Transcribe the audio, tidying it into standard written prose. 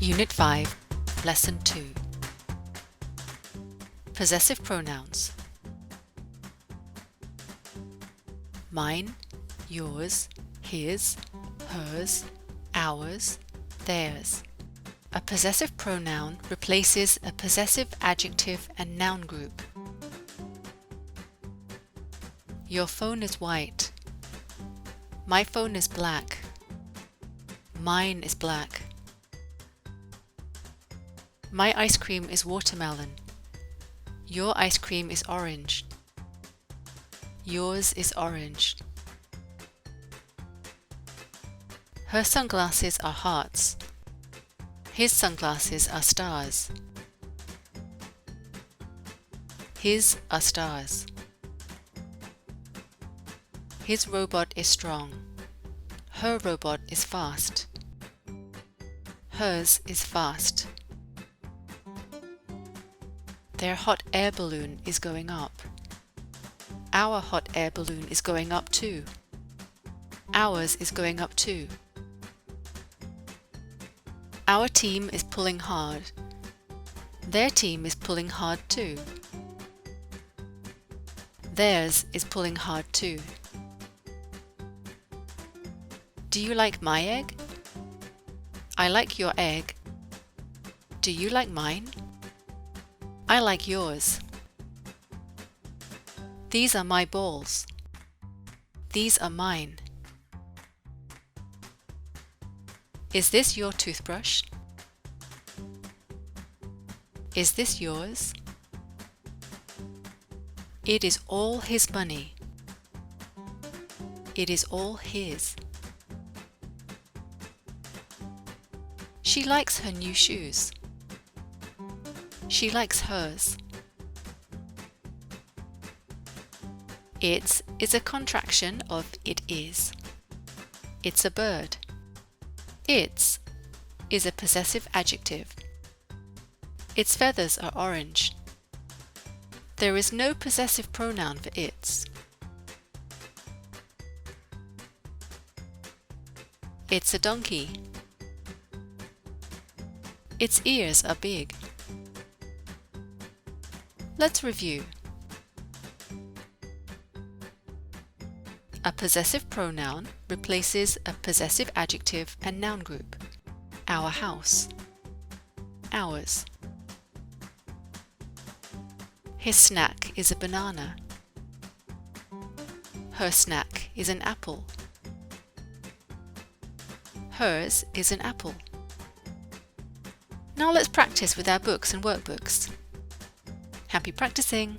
Unit 5, Lesson 2. Possessive pronouns. Mine, yours, his, hers, ours, theirs. A possessive pronoun replaces a possessive adjective and noun group. Your phone is white. My phone is black. Mine is black. My ice cream is watermelon. Your ice cream is orange. Yours is orange. Her sunglasses are hearts. His sunglasses are stars. His are stars. His robot is strong. Her robot is fast. Hers is fast. Their hot air balloon is going up. Our hot air balloon is going up too. Ours is going up too. Our team is pulling hard. Their team is pulling hard too. Theirs is pulling hard too. Do you like my egg? I like your egg. Do you like mine? I like yours. These are my balls. These are mine. Is this your toothbrush? Is this yours? It is all his money. It is all his. She likes her new shoes. She likes hers. It is a contraction of it is. It's a bird. Its is a possessive adjective. Its feathers are orange. There is no possessive pronoun for its. It's a donkey. Its ears are big. Let's review. A possessive pronoun replaces a possessive adjective and noun group. Our house. Ours. His snack is a banana. Her snack is an apple. Hers is an apple. Now let's practice with our books and workbooks. Happy practicing!